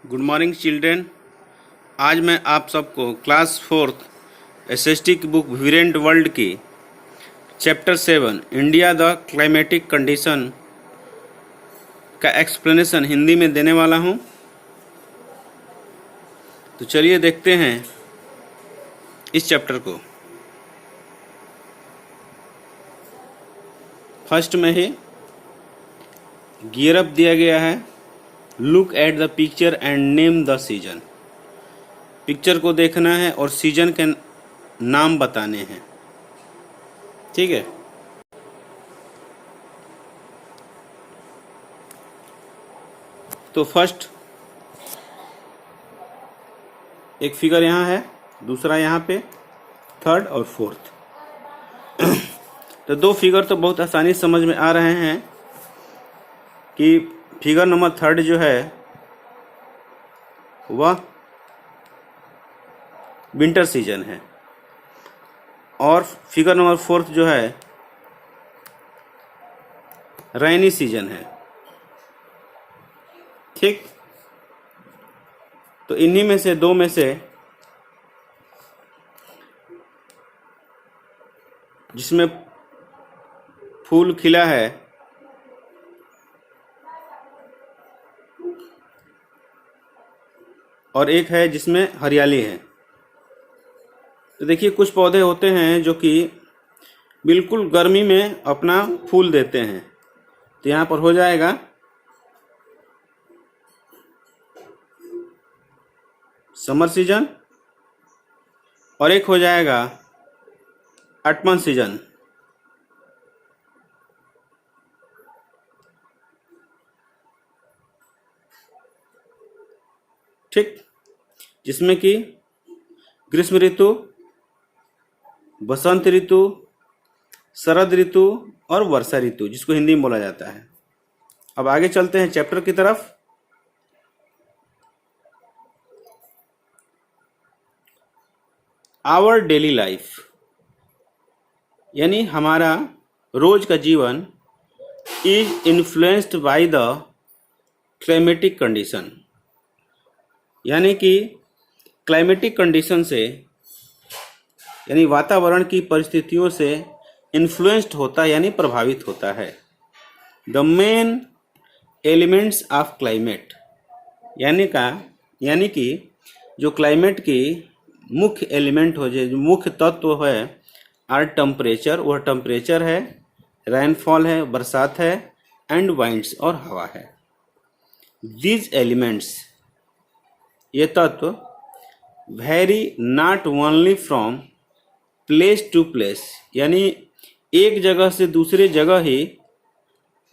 Good morning children. आज मैं आप सबको क्लास फोर्थ एसएसटी की बुक वेरिएंट वर्ल्ड की chapter 7 India the climatic condition का एक्सप्लेनेशन हिंदी में देने वाला हूं। तो चलिए देखते हैं इस चैप्टर को। फर्स्ट में ही गियर अप दिया गया है। Look at the picture and name the season. Picture को देखना है और सीजन के नाम बताने हैं। ठीक है। तो फर्स्ट एक फिगर यहाँ है, दूसरा यहाँ पे, थर्ड और फोर्थ। तो दो फिगर तो बहुत आसानी से समझ में आ रहे हैं कि फिगर नंबर थर्ड जो है वह विंटर सीजन है और फिगर नंबर फोर्थ जो है रेनी सीजन है। ठीक। तो इन्हीं में से दो में से जिसमें फूल खिला है और एक है जिसमें हरियाली है। तो देखिए, कुछ पौधे होते हैं जो कि बिल्कुल गर्मी में अपना फूल देते हैं। तो यहाँ पर हो जाएगा समर सीजन और एक हो जाएगा ऑटमन सीजन। ठीक। जिसमें कि ग्रीष्म ऋतु, बसंत ऋतु, शरद ऋतु और वर्षा ऋतु, जिसको हिंदी में बोला जाता है। अब आगे चलते हैं चैप्टर की तरफ। आवर डेली लाइफ यानी हमारा रोज का जीवन is influenced by the climatic condition, यानी कि क्लाइमेटिक कंडीशन से यानी वातावरण की परिस्थितियों से इन्फ्लुएंस्ड होता है यानी प्रभावित होता है। The main elements of climate यानी कि जो क्लाइमेट की मुख्य एलिमेंट हो जाए, जो मुख्य तत्व है, आर टेम्परेचर, वह टेम्परेचर है, रेनफॉल है, बरसात है, एंड वाइंड्स और हवा है। दीज एलिमेंट्स, ये तत्व, vary not only from place to place, यानी एक जगह से दूसरे जगह ही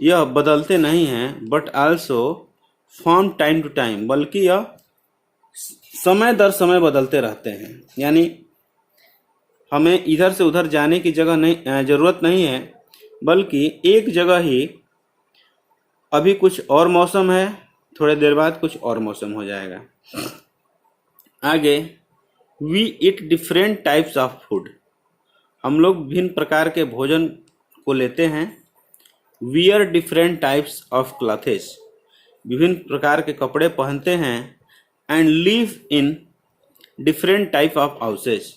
यह बदलते नहीं हैं, but also from time to time, बल्कि यह समय दर समय बदलते रहते हैं। यानी हमें इधर से उधर जाने की जरूरत नहीं है, बल्कि एक जगह ही अभी कुछ और मौसम है, थोड़ी देर बाद कुछ और मौसम हो जाएगा। आगे, we eat different types of food, हम लोग विभिन्न प्रकार के भोजन को लेते हैं। Wear different types of clothes, विभिन्न प्रकार के कपड़े पहनते हैं। And live in different type of houses,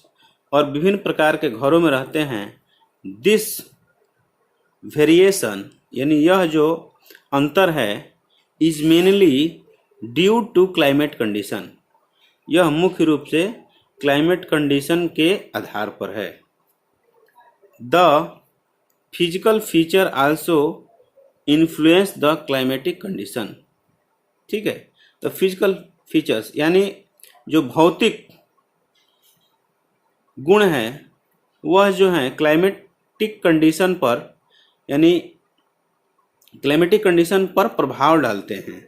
और विभिन्न प्रकार के घरों में रहते हैं। दिस वेरिएशन यानी यह जो अंतर है, is mainly due to climate condition, यह मुख्य रूप से क्लाइमेट कंडीशन के आधार पर है। The physical feature also influence the climatic condition. ठीक है। तो फिजिकल फीचर्स यानी जो भौतिक गुण है, वह जो है क्लाइमेटिक कंडीशन पर यानी क्लाइमेटिक कंडीशन पर प्रभाव डालते हैं।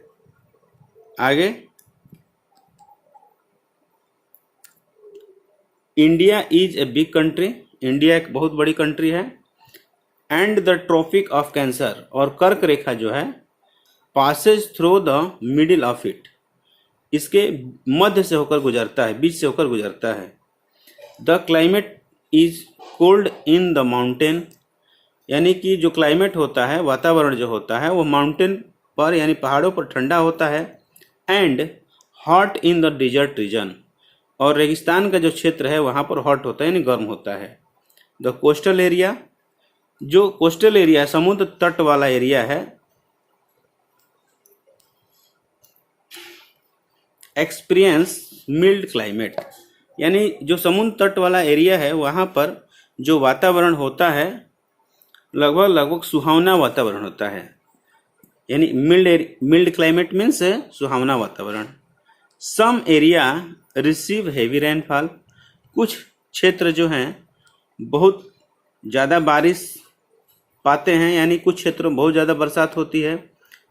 आगे, India is a big country, India एक बहुत बड़ी कंट्री है। And the tropic of cancer, और कर्क रेखा जो है, passes through the middle of it, इसके मध्य से होकर गुजरता है, बीच से होकर गुजरता है। The climate is cold in the mountain, यानी कि जो क्लाइमेट होता है, वातावरण जो होता है, वो माउंटेन पर यानी पहाड़ों पर ठंडा होता है। And hot in the desert region, और रेगिस्तान का जो क्षेत्र है वहाँ पर हॉट होता है यानी गर्म होता है। द कोस्टल एरिया, जो कोस्टल एरिया समुद्र तट वाला एरिया है, एक्सपीरियंस मिल्ड क्लाइमेट, यानी जो समुद्र तट वाला एरिया है वहाँ पर जो वातावरण होता है लगभग सुहावना वातावरण होता है, यानी मिल्ड क्लाइमेट मीन्स सुहावना वातावरण। Some area receive heavy rainfall, कुछ क्षेत्र जो हैं बहुत ज़्यादा बारिश पाते हैं, यानी कुछ क्षेत्रों में बहुत ज़्यादा बरसात होती है।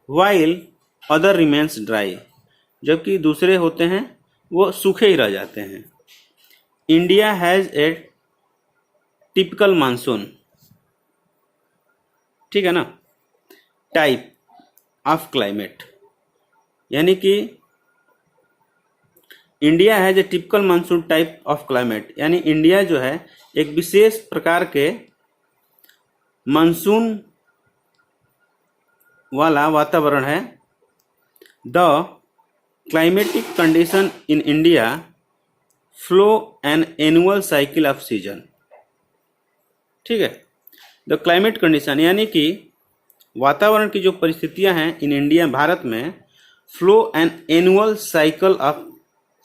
वाइल अदर रिमेन्स ड्राई, जबकि दूसरे होते हैं वो सूखे ही रह जाते हैं। India has a typical monsoon, ठीक है ना, टाइप ऑफ क्लाइमेट, यानी कि India has a typical monsoon type of climate, यानी इंडिया जो है एक विशेष प्रकार के मानसून वाला वातावरण है। The climatic condition in India flow an annual cycle off season, ठीक है। द क्लाइमेट कंडीशन यानी कि वातावरण की जो परिस्थितियां हैं इन इंडिया भारत में, flow an annual cycle of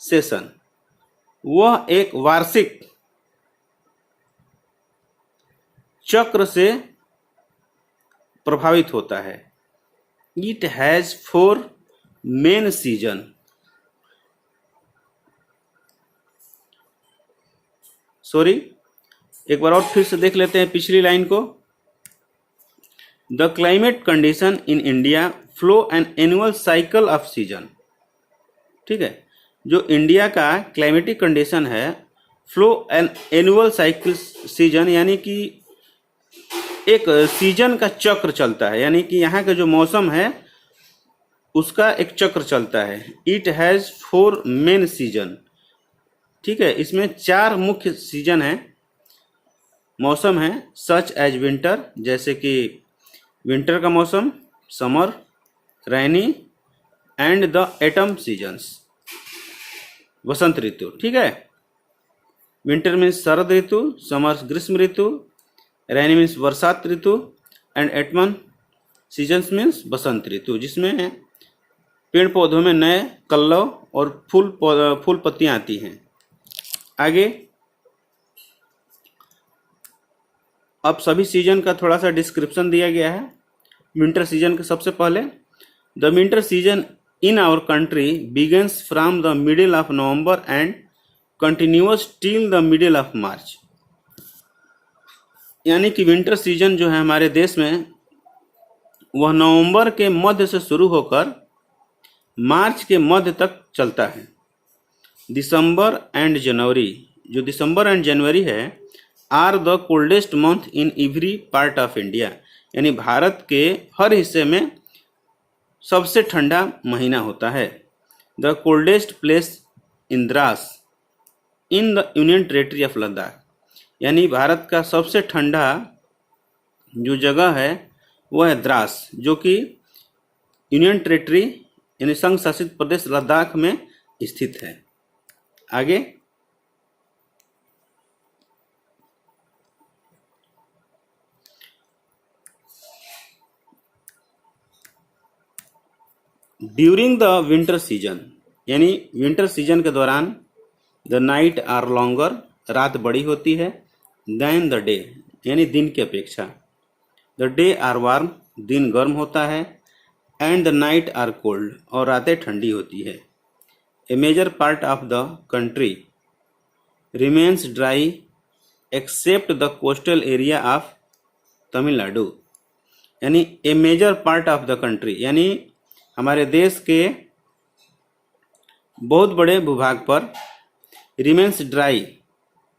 session, वह एक वार्षिक चक्र से प्रभावित होता है। It has 4 main season, sorry एक बार और फिर से देख लेते हैं पिछली लाइन को। The climate condition in India flow an annual cycle off season, ठीक है। जो इंडिया का क्लाइमेटिक कंडीशन है, flow an annual cycle season, यानी कि एक सीजन का चक्र चलता है, यानी कि यहाँ का जो मौसम है उसका एक चक्र चलता है। इट हैज़ 4 मेन सीजन, ठीक है। इसमें 4 मुख्य सीजन हैं, मौसम है। सच एज विंटर, जैसे कि विंटर का मौसम, summer, rainy and the autumn seasons, वसंत ऋतु, ठीक है। विंटर मीन्स शरद ऋतु, समर ग्रीष्म ऋतु, रैनी मीन्स बरसात ऋतु एंड एटमन सीजन्स मीन्स बसंत ऋतु, जिसमें पेड़ पौधों में नए कल्लव और फूल पत्तियां आती हैं। आगे अब सभी सीजन का थोड़ा सा डिस्क्रिप्शन दिया गया है। विंटर सीजन के सबसे पहले, the winter season in our country begins from the middle of November and continues till the middle of March, यानी कि विंटर सीजन जो है हमारे देश में वह नवंबर के मध्य से शुरू होकर मार्च के मध्य तक चलता है। दिसंबर एंड जनवरी, जो दिसंबर एंड जनवरी है, are the coldest month in every part of India, यानी भारत के हर हिस्से में सबसे ठंडा महीना होता है। The coldest place in Dras in the union territory of Ladakh, यानी भारत का सबसे ठंडा जो जगह है वह है द्रास, जो कि यूनियन टेरेटरी यानी संघ शासित प्रदेश लद्दाख में स्थित है। आगे ड्यूरिंग द विंटर सीजन, यानी विंटर सीजन के दौरान, द नाइट आर लॉन्गर, रात बड़ी होती है, देन द डे, यानी दिन की अपेक्षा। द डे आर वार्म, दिन गर्म होता है, and the night are cold, और रातें ठंडी होती है। A major part of the country remains dry except the coastal area of Tamil Nadu, यानी a major part of the country, यानी हमारे देश के बहुत बड़े भूभाग पर रिमेन्स ड्राई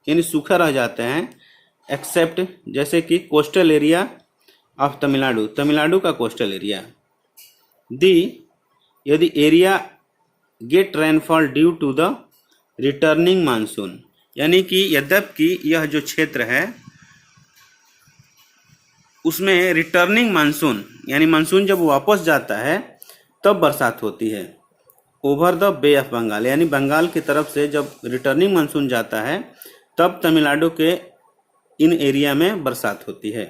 यानी सूखा रह जाते हैं, एक्सेप्ट जैसे कि coastal area of Tamil Nadu, Tamil Nadu का कोस्टल एरिया। दी यदि area get rainfall due to the returning monsoon, यानी कि यद्यपि यह जो क्षेत्र है उसमें रिटर्निंग मानसून यानी मानसून जब वापस जाता है तब बरसात होती है। Over the bay of Bengal, यानी बंगाल की तरफ से जब रिटर्निंग मानसून जाता है तब तमिलनाडु के इन एरिया में बरसात होती है।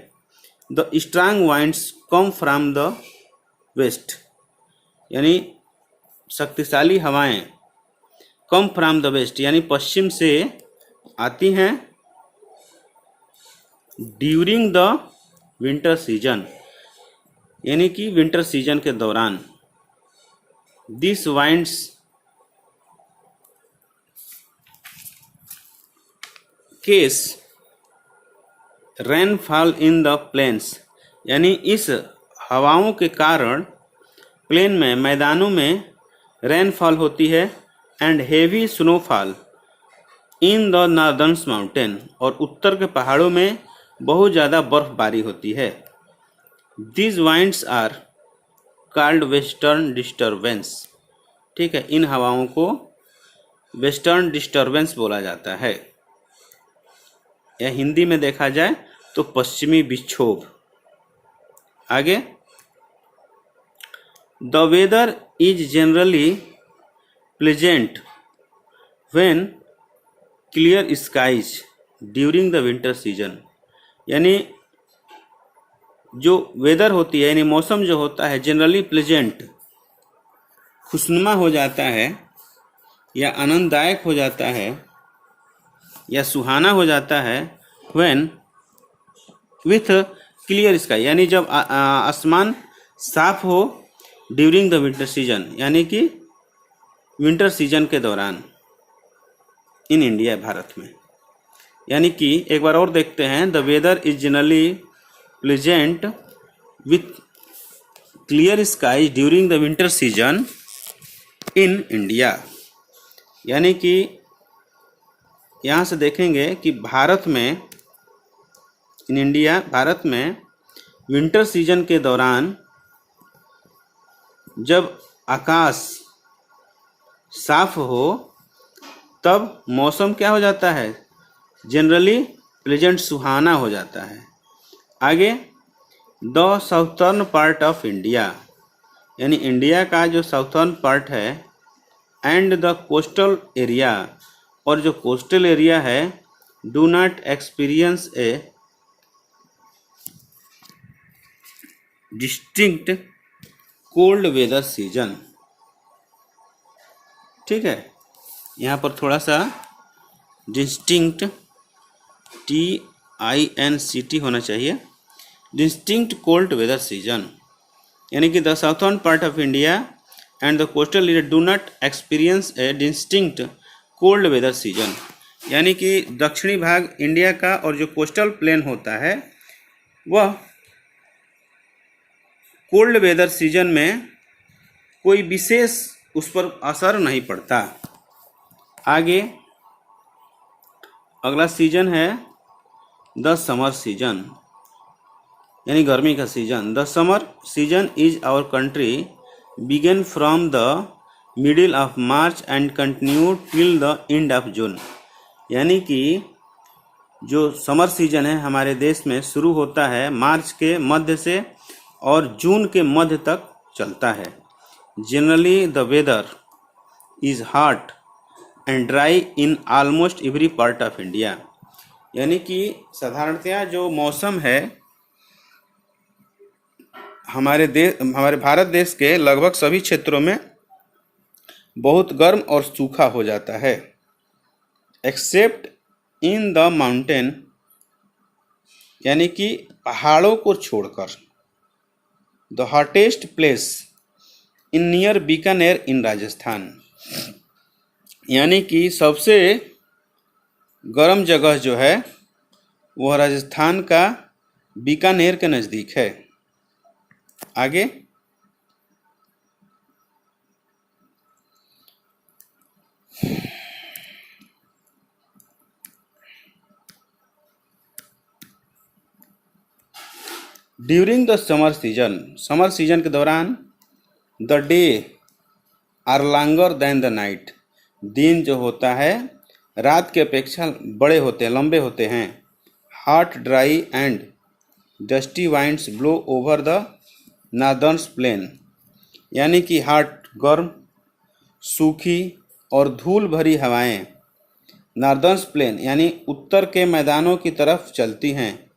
The strong winds come from the west, यानी शक्तिशाली हवाएं कम फ्रॉम द वेस्ट यानी पश्चिम से आती हैं। ड्यूरिंग द विंटर सीजन, यानी कि विंटर सीजन के दौरान। This winds cause rainfall in the plains, यानी इस हवाओं के कारण प्लेन में मैदानों में रेनफॉल होती है। And heavy snowfall in the northern mountain, और उत्तर के पहाड़ों में बहुत ज़्यादा बर्फबारी होती है। These winds are called western disturbance, ठीक है, इन हवाओं को वेस्टर्न डिस्टर्बेंस बोला जाता है, या हिंदी में देखा जाए तो पश्चिमी विक्षोभ। आगे, the weather is generally pleasant when clear skies during the winter season, यानी जो वेदर होती है यानी मौसम जो होता है जनरली प्लेजेंट, खुशनुमा हो जाता है या आनंददायक हो जाता है या सुहाना हो जाता है। व्हेन विथ क्लियर स्काई, यानी जब आसमान साफ हो ड्यूरिंग द विंटर सीजन, यानी कि विंटर सीजन के दौरान इन इंडिया, भारत में। यानी कि एक बार और देखते हैं, the weather is generally pleasant with clear sky during the winter season in India, यानी कि यहाँ से देखेंगे कि भारत में, इन इंडिया, भारत में विंटर सीजन के दौरान जब आकाश साफ हो तब मौसम क्या हो जाता है, जनरली प्लेजेंट, सुहाना हो जाता है। आगे, the southern part of India, यानी इंडिया का जो साउथर्न पार्ट है, एंड द कोस्टल एरिया, और जो कोस्टल एरिया है, do not experience a distinct cold weather season, ठीक है। यहाँ पर थोड़ा सा डिस्टिंक्ट TINCT होना चाहिए, डिस्टिंक्ट कोल्ड वेदर सीजन, यानी कि the southern part of India and the coastal area do not experience a distinct cold weather season, यानी कि दक्षिणी भाग इंडिया का और जो कोस्टल प्लेन होता है वह कोल्ड वेदर सीजन में कोई विशेष उस पर असर नहीं पड़ता। आगे, अगला सीजन है द समर सीजन, यानी गर्मी का season. The summer season is our country begin from the middle of March and continue till the end of June, यानी कि जो समर सीजन है हमारे देश में शुरू होता है मार्च के मध्य से और जून के मध्य तक चलता है। Generally the weather is hot and dry in almost every part of India, यानी कि साधारणतया जो मौसम है हमारे भारत देश के लगभग सभी क्षेत्रों में बहुत गर्म और सूखा हो जाता है, एक्सेप्ट इन द माउंटेन, यानी कि पहाड़ों को छोड़कर। The hottest place in near Bikaner in Rajasthan, यानी कि सबसे गर्म जगह जो है वह राजस्थान का बीकानेर के नज़दीक है। आगे, ड्यूरिंग द समर सीजन के दौरान the day are longer than the night, दिन जो होता है रात के अपेक्षा बड़े होते हैं, लंबे होते हैं। Hot dry and dusty winds blow over the northern plain, यानी कि हॉट गर्म, सूखी और धूल भरी हवाएं नॉर्दर्न प्लेन यानी उत्तर के मैदानों की तरफ चलती हैं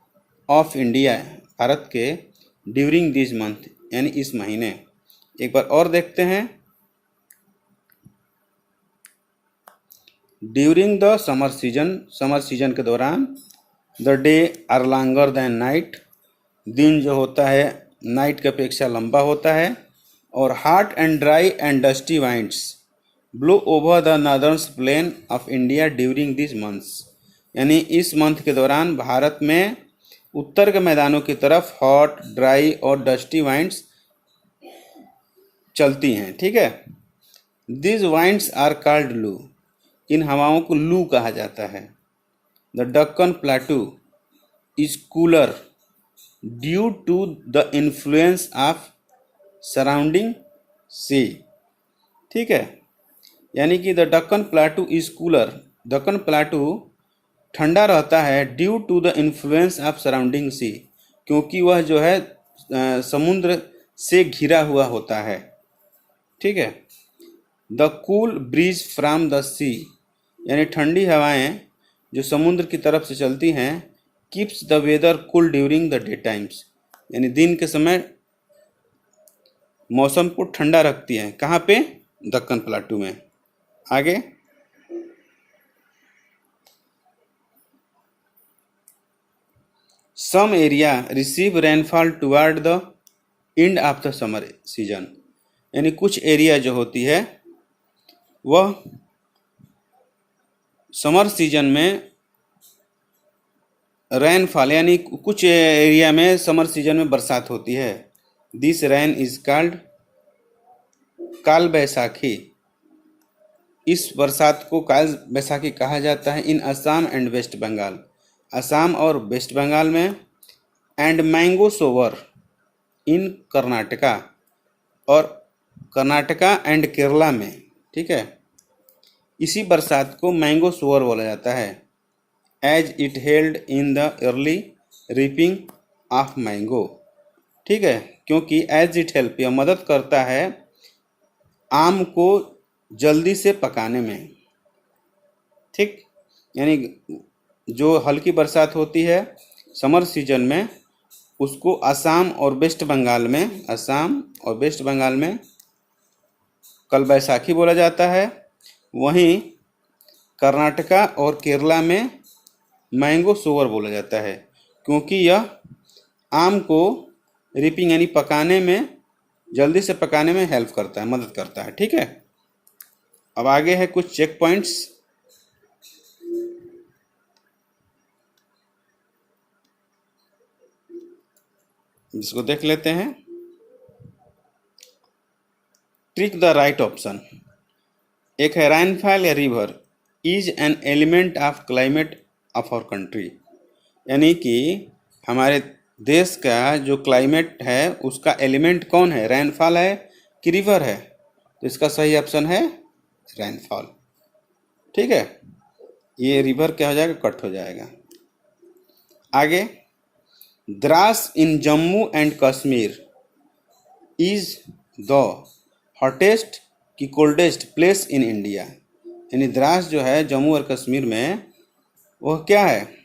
ऑफ इंडिया भारत के ड्यूरिंग दिस मंथ यानी इस महीने। एक बार और देखते हैं। ड्यूरिंग द समर सीजन के दौरान the day are longer than night, दिन जो होता है नाइट की अपेक्षा लंबा होता है। और hot and dry and dusty winds blow over the northern plain of India during this months, यानी इस मंथ के दौरान भारत में उत्तर के मैदानों की तरफ हॉट, ड्राई और डस्टी वाइंड्स चलती हैं। ठीक है। दिस वाइंड्स आर कॉल्ड लू, इन हवाओं को लू कहा जाता है। The Deccan plateau is cooler due to the influence of surrounding sea. ठीक है, यानी कि the Deccan plateau is cooler, Deccan plateau ठंडा रहता है due to the influence of surrounding sea, क्योंकि वह जो है समुद्र से घिरा हुआ होता है। ठीक है। The cool breeze from the sea, यानी ठंडी हवाएं जो समुद्र की तरफ से चलती हैं, keeps the weather cool during the day times, यानी दिन के समय मौसम को ठंडा रखती हैं। कहाँ पे? दक्कन प्लेटू में। आगे some area receive rainfall toward the end of the summer season, यानी कुछ एरिया जो होती है वह समर सीजन में रेनफॉल, यानी कुछ एरिया में समर सीजन में बरसात होती है। दिस रेन इज कॉल्ड काल बैसाखी, इस बरसात को काल बैसाखी कहा जाता है। इन असम एंड वेस्ट बंगाल, असम और वेस्ट बंगाल में। एंड मैंगो सोवर इन कर्नाटका, और कर्नाटका एंड केरला में। ठीक है, इसी बरसात को मैंगो सोवर बोला जाता है। As it held in the early reaping of mango. ठीक है, क्योंकि एज इट हेल्प, यह मदद करता है आम को जल्दी से पकाने में। ठीक, यानी जो हल्की बरसात होती है समर सीजन में, उसको असम और वेस्ट बंगाल में, असम और वेस्ट बंगाल में कल बैसाखी बोला जाता है। वहीं कर्नाटका और केरला में मैंगो सोवर बोला जाता है, क्योंकि यह आम को रिपिंग यानी पकाने में, जल्दी से पकाने में हेल्प करता है, मदद करता है। ठीक है। अब आगे है कुछ चेक पॉइंट्स। जिसको देख लेते हैं। Trick the right option. एक है रेनफॉल या river is an element of climate of our country, यानी कि हमारे देश का जो क्लाइमेट है उसका एलिमेंट कौन है? रेनफॉल है कि रिवर है? तो इसका सही ऑप्शन है रेनफॉल। ठीक है, ये रिवर क्या हो जाएगा? कट हो जाएगा। आगे, Dras in Jammu and Kashmir is the hottest की कोल्डेस्ट प्लेस इन इंडिया, यानी द्रास जो है जम्मू और कश्मीर में, वह क्या है?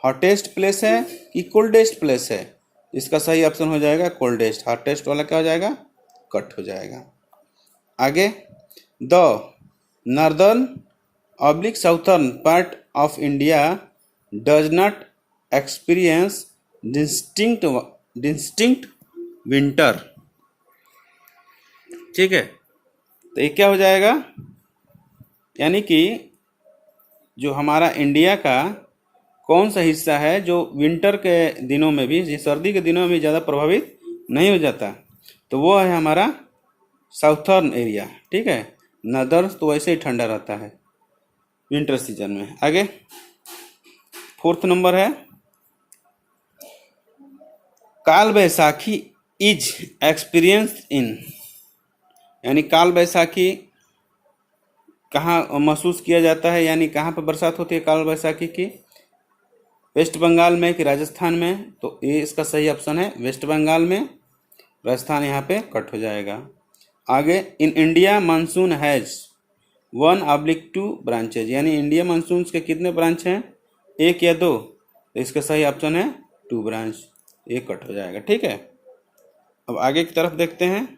हॉटेस्ट प्लेस है कि कोल्डेस्ट प्लेस है? इसका सही ऑप्शन हो जाएगा कोल्डेस्ट। हॉटेस्ट वाला क्या हो जाएगा? कट हो जाएगा। आगे, the northern oblique southern part of India does not experience distinct winter. ठीक है, तो ये क्या हो जाएगा? यानी कि जो हमारा इंडिया का कौन सा हिस्सा है जो विंटर के दिनों में भी, सर्दी के दिनों में भी ज़्यादा प्रभावित नहीं हो जाता, तो वो है हमारा साउथर्न एरिया। ठीक है, नॉर्दर्न तो वैसे ही ठंडा रहता है विंटर सीजन में। आगे 4th नंबर है, काल बैसाखी इज एक्सपीरियंस इन, यानी काल बैसाखी कहाँ महसूस किया जाता है, यानी कहाँ पर बरसात होती है काल बैसाखी की? वेस्ट बंगाल में कि राजस्थान में? तो ये इसका सही ऑप्शन है वेस्ट बंगाल में। राजस्थान यहाँ पे कट हो जाएगा। आगे, in India monsoon has 1/2 branches, यानी इंडिया मानसून के कितने ब्रांच हैं, 1 या 2, तो इसका सही ऑप्शन है 2 ब्रांच, ये कट हो जाएगा। ठीक है, अब आगे की तरफ देखते हैं।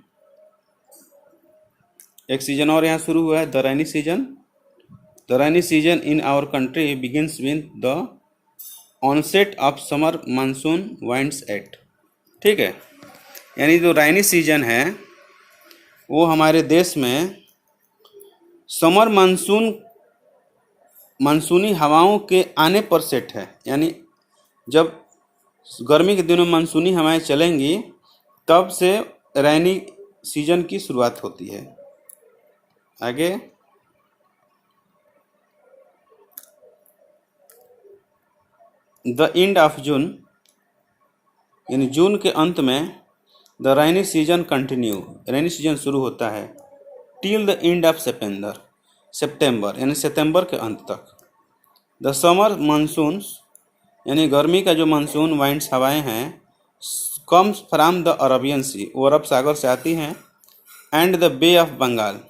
एक सीजन और यहाँ शुरू हुआ है, the rainy season. The rainy season in our country begins with the onset of summer monsoon winds at. ठीक है, यानी जो रेनी सीजन है वो हमारे देश में समर मानसूनी हवाओं के आने पर सेट है, यानी जब गर्मी के दिनों मानसूनी हवाएं चलेंगी तब से रेनी सीजन की शुरुआत होती है। आगे, द एंड ऑफ जून, यानी जून के अंत में the rainy season continue, rainy season शुरू होता है टिल द एंड ऑफ सितंबर, यानी सितंबर के अंत तक। द समर मानसून, यानी गर्मी का जो मानसून वाइंड्स हवाएं हैं, comes from the Arabian sea, वो अरब सागर से आती हैं, and the bay of Bengal,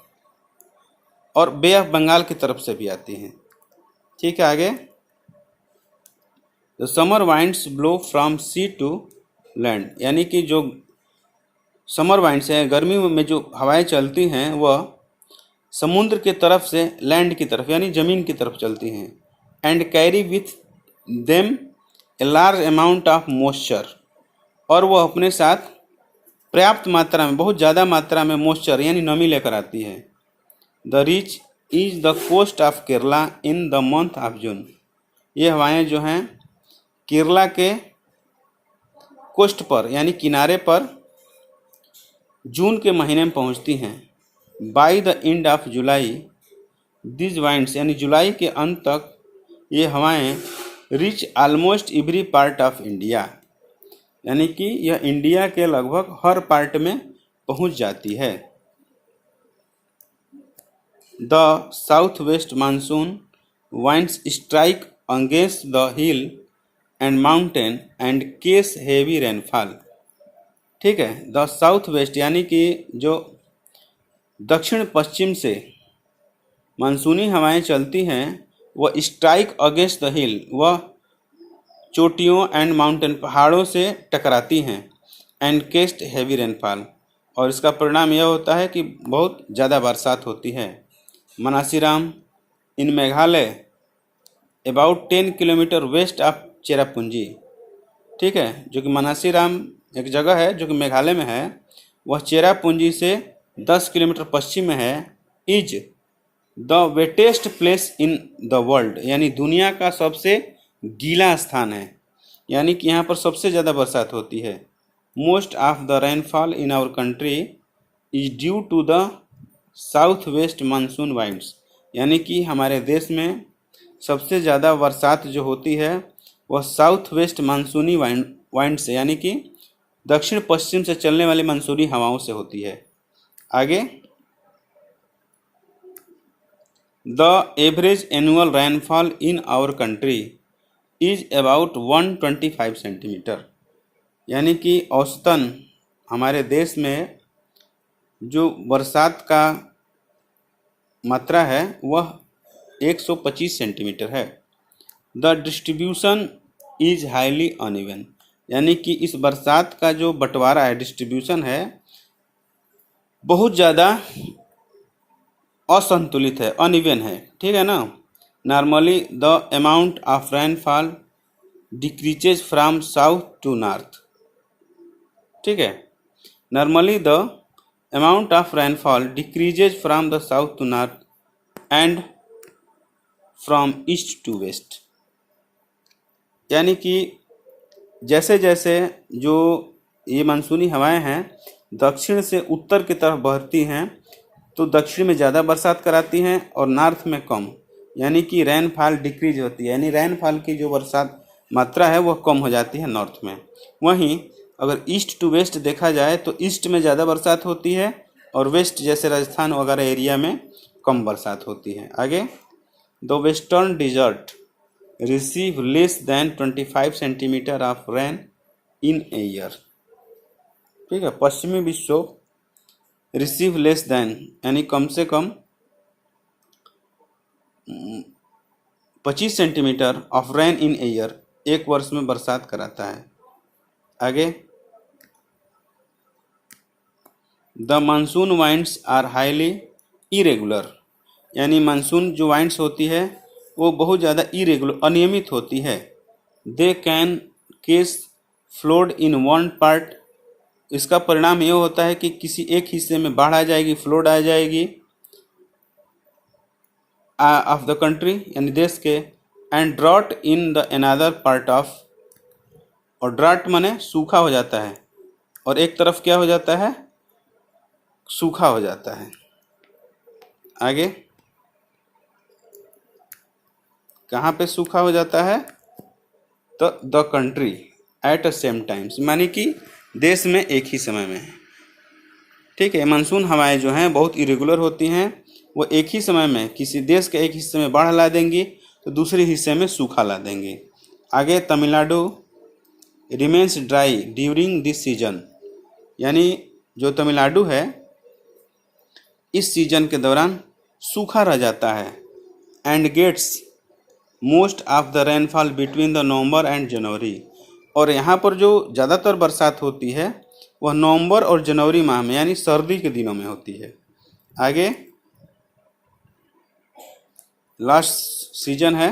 और बे ऑफ बंगाल की तरफ से भी आती हैं। ठीक है, आगे, the summer winds blow from sea to land, यानी कि जो समर वाइंड्स हैं, गर्मी में जो हवाएं चलती हैं वह समुद्र की तरफ से लैंड की तरफ, यानी ज़मीन की तरफ चलती हैं। And carry with them a large amount of moisture, और वह अपने साथ पर्याप्त मात्रा में, बहुत ज़्यादा मात्रा में मॉइस्चर यानी नमी लेकर आती है। The reach is the coast of Kerala in the month of June, ये हवाएं जो हैं केरला के कोस्ट पर यानी किनारे पर जून के महीने में पहुंचती हैं। By the end of July this winds, यानी जुलाई के अंत तक ये हवाएं reach almost every part of India, यानी कि यह इंडिया के लगभग हर पार्ट में पहुंच जाती है। The south west monsoon winds strike against the hill and mountain and case heavy rainfall. ठीक है, द साउथ वेस्ट, यानी कि जो दक्षिण पश्चिम से मानसूनी हवाएं चलती हैं वह स्ट्राइक अगेंस्ट द हिल, वह चोटियों एंड माउंटेन, पहाड़ों से टकराती हैं, एंड केस्ट हैवी रेनफॉल, और इसका परिणाम यह होता है कि बहुत ज़्यादा बरसात होती है। Mawsynram in Meghalaya about 10 kilometre west of Cherrapunji. ठीक है, जो कि मनासीराम एक जगह है जो कि मेघालय में है, वह चेरापूंजी से 10 किलोमीटर पश्चिम में है। Is the wettest place in the world, यानी दुनिया का सबसे गीला स्थान है, यानी कि यहाँ पर सबसे ज़्यादा बरसात होती है। Most of the rainfall in our country is due to the south west monsoon winds, यानी कि हमारे देश में सबसे ज़्यादा बरसात जो होती है वह साउथ वेस्ट मानसूनी वाइंड से, यानी कि दक्षिण पश्चिम से चलने वाली मानसूनी हवाओं से होती है। आगे, the average annual rainfall in our country is about 125 centimetre, यानी कि औसतन हमारे देश में जो बरसात का मात्रा है वह 125 सेंटीमीटर है। The distribution is highly uneven, यानी कि इस बरसात का जो बंटवारा है, डिस्ट्रीब्यूशन है, बहुत ज़्यादा असंतुलित है, अनइवन है। ठीक है ना। Normally the amount of rainfall decreases from south to north. ठीक है, normally the amount of rainfall decreases from the south to north and from east to west, यानी कि जैसे जैसे जो ये मानसूनी हवाएं हैं दक्षिण से उत्तर की तरफ बहती हैं तो दक्षिण में ज़्यादा बरसात कराती हैं और नॉर्थ में कम, यानी कि रेनफॉल डिक्रीज होती है, यानी रेनफॉल की जो बरसात मात्रा है वह कम हो जाती है नॉर्थ में। वहीं अगर ईस्ट टू वेस्ट देखा जाए तो ईस्ट में ज़्यादा बरसात होती है और वेस्ट जैसे राजस्थान वगैरह एरिया में कम बरसात होती है। आगे, the western desert receive less than 25 centimetre of rain in a year. ठीक है, पश्चिमी विश्व रिसीव लेस दैन यानी कम से कम 25 centimetre of rain in a year, एक वर्ष में बरसात कराता है। आगे, the monsoon winds are highly irregular, यानी मानसून जो वाइंड्स होती है वो बहुत ज़्यादा इरेगुलर, अनियमित होती है। They can cause flood in one part, इसका परिणाम ये होता है कि किसी एक हिस्से में बाढ़ आ जाएगी, फ्लोड आ जाएगी ऑफ द कंट्री, यानी देश के, and drought in the another part of, और ड्राट माने सूखा हो जाता है, और एक तरफ क्या हो जाता है, सूखा हो जाता है। आगे, कहाँ पे सूखा हो जाता है, तो the country at a same times, मानी कि देश में एक ही समय में। ठीक है, मानसून हवाएं जो हैं बहुत इरेगुलर होती हैं, वो एक ही समय में किसी देश के एक हिस्से में बाढ़ ला देंगी तो दूसरे हिस्से में सूखा ला देंगी। आगे, Tamil Nadu remains dry during this season, यानी जो तमिलनाडु है इस सीजन के दौरान सूखा रह जाता है। And gets most of the rainfall between the November and January, और यहाँ पर जो ज़्यादातर बरसात होती है वह नवंबर और जनवरी माह में, यानी सर्दी के दिनों में होती है। आगे, लास्ट सीजन है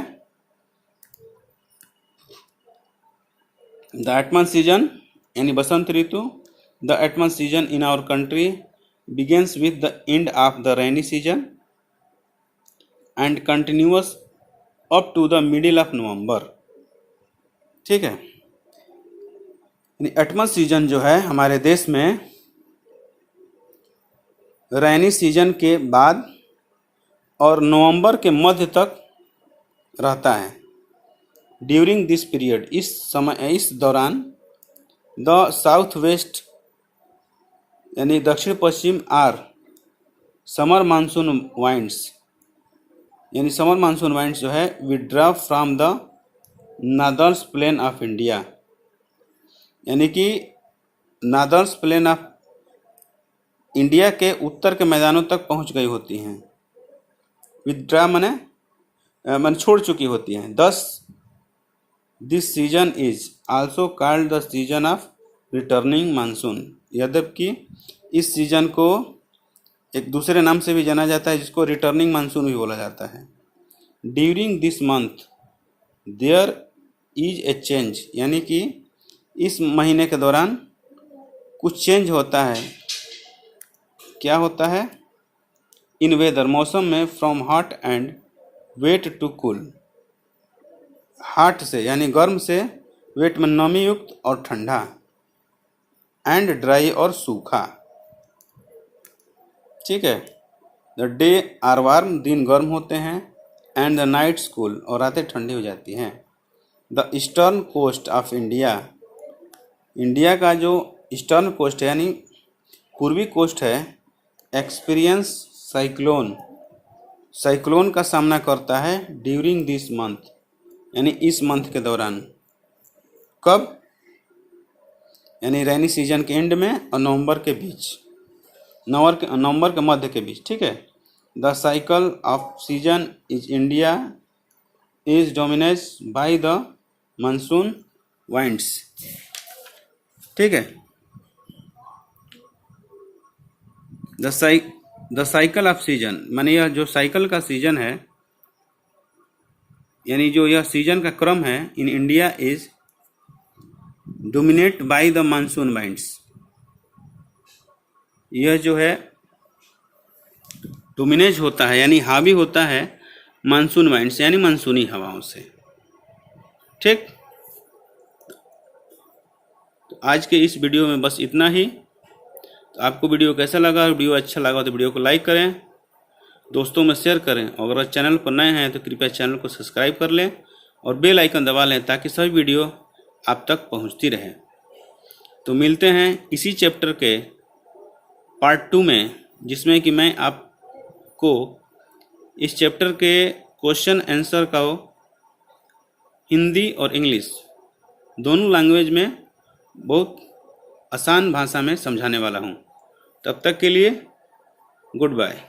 द एटमन सीजन, यानी बसंत ऋतु। The autumn season in our country begins with the end of the rainy season and continues up to the middle of November। ठीक है, एटमन सीजन जो है हमारे देश में रैनी सीजन के बाद और नवंबर के मध्य तक रहता है। ड्यूरिंग दिस पीरियड, इस समय, इस दौरान, द साउथ वेस्ट यानी दक्षिण पश्चिम आर समर मानसून वाइंड्स, यानी समर मानसून वाइंड्स जो है withdraw from the northern plain of India, यानी कि नादर्स प्लेन ऑफ इंडिया के उत्तर के मैदानों तक पहुंच गई होती हैं। विड्रॉ माने छोड़ चुकी होती हैं। दस this season is also called the season of returning monsoon, यद्यपि इस सीजन को एक दूसरे नाम से भी जाना जाता है जिसको रिटर्निंग मानसून भी बोला जाता है। During this month there is a change, यानी कि इस महीने के दौरान कुछ चेंज होता है। क्या होता है, इन वेदर, मौसम में, from hot and wet to cool, hot से यानी गर्म से, वेट में नमी युक्त और ठंडा, एंड ड्राई और सूखा। ठीक है, द डे आर वार्म, दिन गर्म होते हैं, एंड द नाइट्स कूल, और रातें ठंडी हो जाती हैं। The eastern coast of India, India का जो ईस्टर्न कोस्ट है यानी पूर्वी कोस्ट है, एक्सपीरियंस साइक्लोन, साइक्लोन का सामना करता है ड्यूरिंग दिस मंथ, यानी इस मंथ के दौरान। कब, यानी रैनी सीजन के एंड में और नवंबर के बीच, नवंबर के मध्य के बीच। ठीक है, the cycle off season is India is dominate by the monsoon winds. ठीक है, द साइकिल ऑफ सीजन माने यह जो साइकिल का सीजन है, यानी जो यह सीजन का क्रम है, in India is dominate by the monsoon winds, यह जो है डोमिनेट होता है यानी हावी होता है मानसून वाइंड्स यानी मानसूनी हवाओं से। ठीक, तो आज के इस वीडियो में बस इतना ही। तो आपको वीडियो कैसा लगा, वीडियो अच्छा लगा तो वीडियो को लाइक करें, दोस्तों में शेयर करें, और अगर चैनल पर नए हैं तो कृपया चैनल को सब्सक्राइब कर लें और बेल आइकन दबा लें ताकि सभी वीडियो आप तक पहुंचती रहे। तो मिलते हैं इसी चैप्टर के पार्ट 2 में, जिसमें कि मैं आपको इस चैप्टर के क्वेश्चन आंसर का हिंदी और इंग्लिश दोनों लैंग्वेज में बहुत आसान भाषा में समझाने वाला हूं। तब तक के लिए गुड बाय।